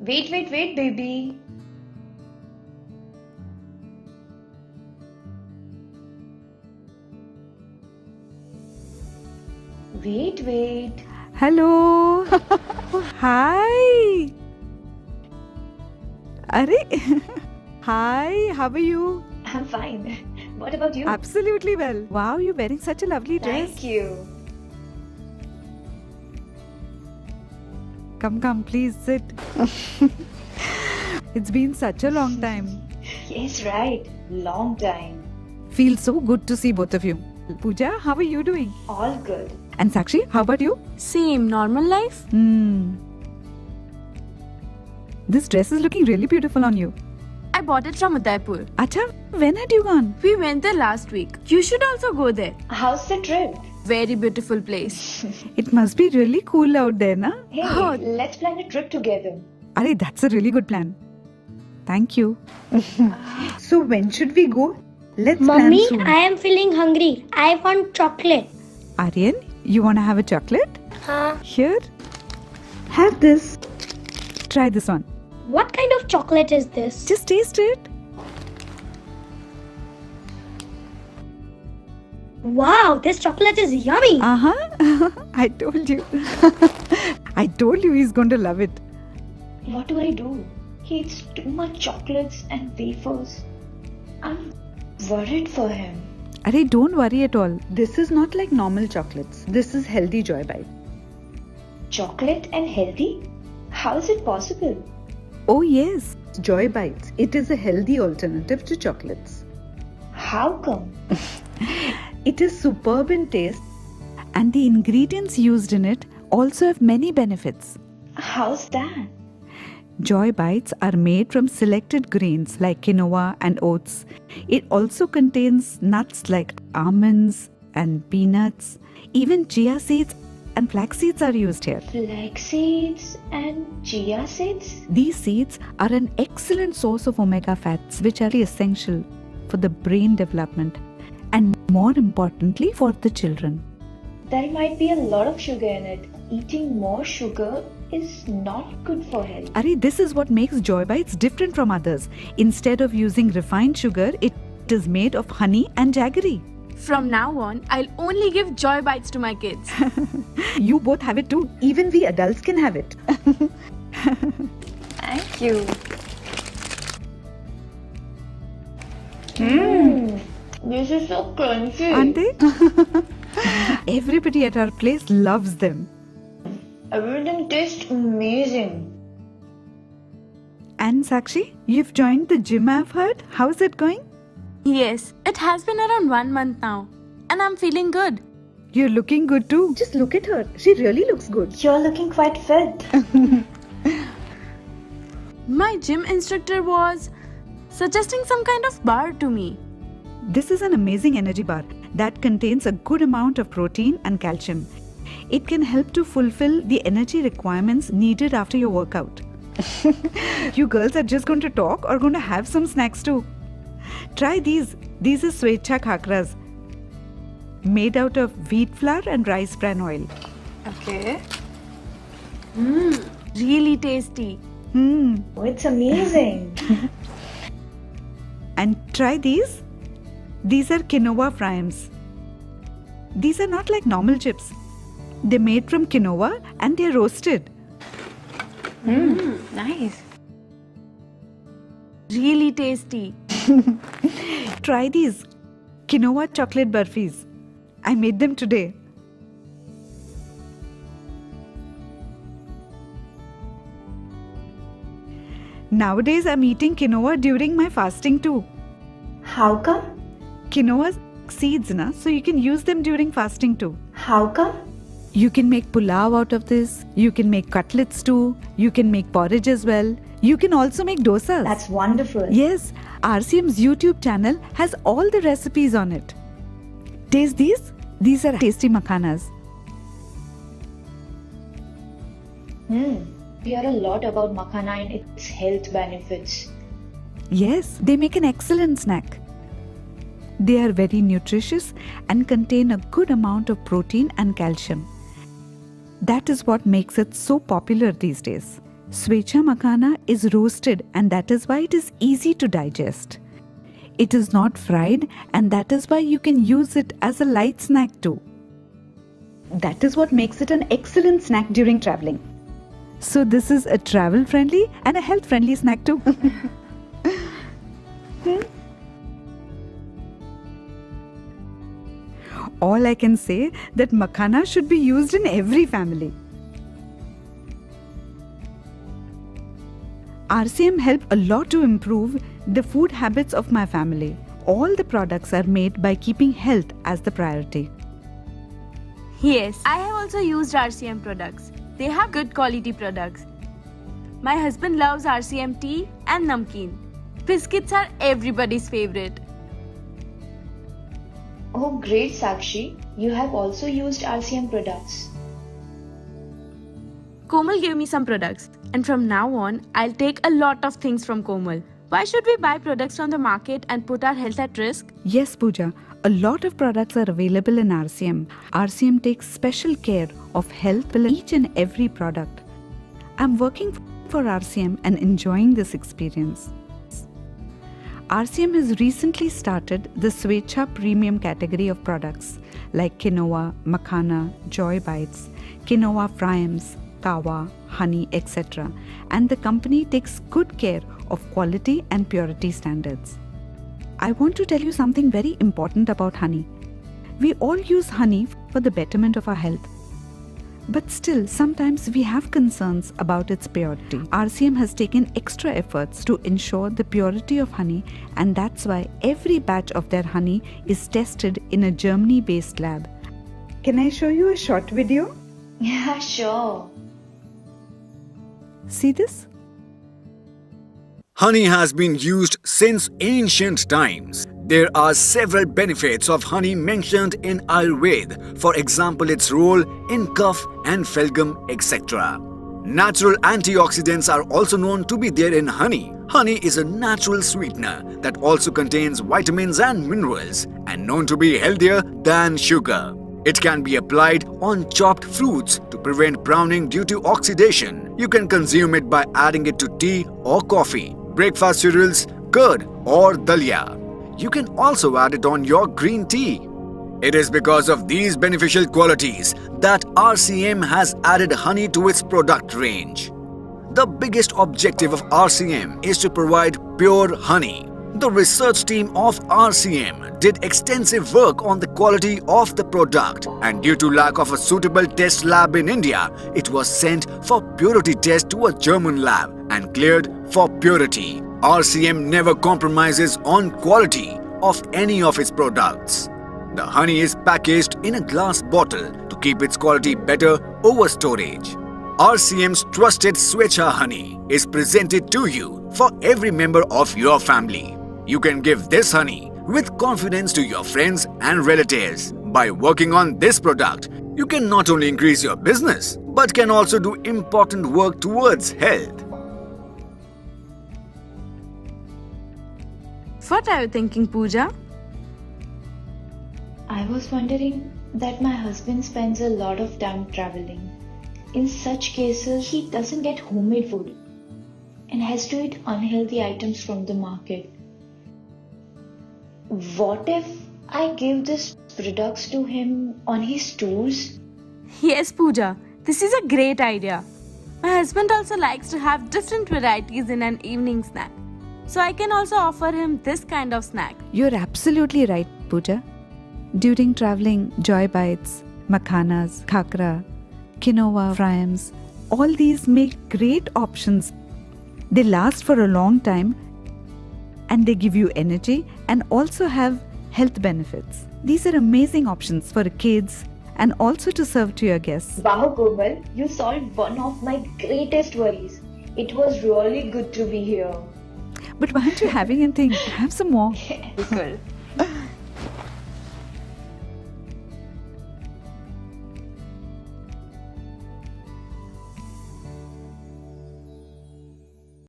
Wait, wait, wait, baby. Wait, wait. Hello. Hi. Arey. Hi, how are you? I'm fine. What about you? Absolutely well. Wow, you're wearing such a lovely dress. Thank you. Come, please sit. It's been such a long time. Yes, right. Long time. Feels so good to see both of you. Pooja, how are you doing? All good. And Sakshi, how about you? Same, normal life? This dress is looking really beautiful on you. I bought it from Udaipur. Acha, when had you gone? We went there last week. You should also go there. How's the trip? Very beautiful place. It must be really cool out there, na? Hey, Oh. let's plan a trip together. Arey, that's a really good plan. Thank you. So when should we go? Let's Mummy, plan soon. I am feeling hungry. I want chocolate. Aryan, you wanna have a chocolate? Huh? Here. Have this. Try this one. What kind of chocolate is this? Just taste it. Wow, this chocolate is yummy. Uh-huh. I told you. I told you he's going to love it. What do I do? He eats too much chocolates and wafers. I'm worried for him. Arey, don't worry at all. This is not like normal chocolates. This is healthy Joy Bite. Chocolate and healthy? How is it possible? Oh yes. Joy Bites. It is a healthy alternative to chocolates. How come? It is superb in taste, and the ingredients used in it also have many benefits. How's that? Joy Bites are made from selected grains like quinoa and oats. It also contains nuts like almonds and peanuts. Even chia seeds and flax seeds are used here. Flax seeds and chia seeds? These seeds are an excellent source of omega fats, which are essential for the brain development and more importantly for the children. There might be a lot of sugar in it. Eating more sugar is not good for health. Arey, this is what makes Joy Bites different from others. Instead of using refined sugar, it is made of honey and jaggery. From now on, I'll only give Joy Bites to my kids. You both have it too. Even we adults can have it. Thank you. This is so crunchy. Aren't they? Everybody at our place loves them. Everything tastes amazing. And Sakshi, you've joined the gym, I've heard. How's it going? Yes, it has been around 1 month now. And I'm feeling good. You're looking good too. Just look at her. She really looks good. You're looking quite fit. My gym instructor was suggesting some kind of bar to me. This is an amazing energy bar that contains a good amount of protein and calcium. It can help to fulfill the energy requirements needed after your workout. You girls are just going to talk or going to have some snacks too. Try these. These are Swecha Khakras, made out of wheat flour and rice bran oil. Okay. Really tasty. Oh, it's amazing. And try these. These are quinoa frames. These are not like normal chips. They're made from quinoa and they're roasted. Nice. Really tasty. Try these quinoa chocolate burfis. I made them today. Nowadays I'm eating quinoa during my fasting too. How come? Quinoa seeds, na, so you can use them during fasting too. How come? You can make pulao out of this. You can make cutlets too. You can make porridge as well. You can also make dosas. That's wonderful. Yes, RCM's YouTube channel has all the recipes on it. Taste these. These are tasty makhanas. We hear a lot about makhana and its health benefits. Yes, they make an excellent snack. They are very nutritious and contain a good amount of protein and calcium. That is what makes it so popular these days. Svecha makhana is roasted and that is why it is easy to digest. It is not fried and that is why you can use it as a light snack too. That is what makes it an excellent snack during traveling. So this is a travel friendly and a health friendly snack too. All I can say that makhana should be used in every family. RCM helped a lot to improve the food habits of my family. All the products are made by keeping health as the priority. Yes, I have also used RCM products. They have good quality products. My husband loves RCM tea and namkeen. Biscuits are everybody's favorite. Oh, great, Sakshi. You have also used RCM products. Komal gave me some products, and from now on, I'll take a lot of things from Komal. Why should we buy products from the market and put our health at risk? Yes, Pooja, a lot of products are available in RCM. RCM takes special care of health in each and every product. I'm working for RCM and enjoying this experience. RCM has recently started the Svecha premium category of products like quinoa, makhana, Joy Bites, quinoa Fryams, kawa, honey, etc. And the company takes good care of quality and purity standards. I want to tell you something very important about honey. We all use honey for the betterment of our health. But still, sometimes we have concerns about its purity. RCM has taken extra efforts to ensure the purity of honey, and that's why every batch of their honey is tested in a Germany-based lab. Can I show you a short video? Yeah, sure. See this? Honey has been used since ancient times. There are several benefits of honey mentioned in Ayurveda, for example its role in cough and phalgam, etc. Natural antioxidants are also known to be there in honey. Honey is a natural sweetener that also contains vitamins and minerals and known to be healthier than sugar. It can be applied on chopped fruits to prevent browning due to oxidation. You can consume it by adding it to tea or coffee, breakfast cereals, curd or dalia. You can also add it on your green tea. It is because of these beneficial qualities that RCM has added honey to its product range. The biggest objective of RCM is to provide pure honey. The research team of RCM did extensive work on the quality of the product, and due to lack of a suitable test lab in India, it was sent for purity test to a German lab and cleared for purity. RCM never compromises on quality of any of its products. The honey is packaged in a glass bottle to keep its quality better over storage. RCM's trusted Svecha honey is presented to you for every member of your family. You can give this honey with confidence to your friends and relatives. By working on this product, you can not only increase your business, but can also do important work towards health. What are you thinking, Pooja? I was wondering that my husband spends a lot of time traveling. In such cases, he doesn't get homemade food and has to eat unhealthy items from the market. What if I give these products to him on his tours? Yes, Pooja. This is a great idea. My husband also likes to have different varieties in an evening snack. So I can also offer him this kind of snack. You're absolutely right, Pooja. During traveling, Joy Bites, makhanas, khakra, quinoa, fryams, all these make great options. They last for a long time and they give you energy and also have health benefits. These are amazing options for kids and also to serve to your guests. Wow, Komal, you solved one of my greatest worries. It was really good to be here. But why aren't you having anything? Have some more. Cool.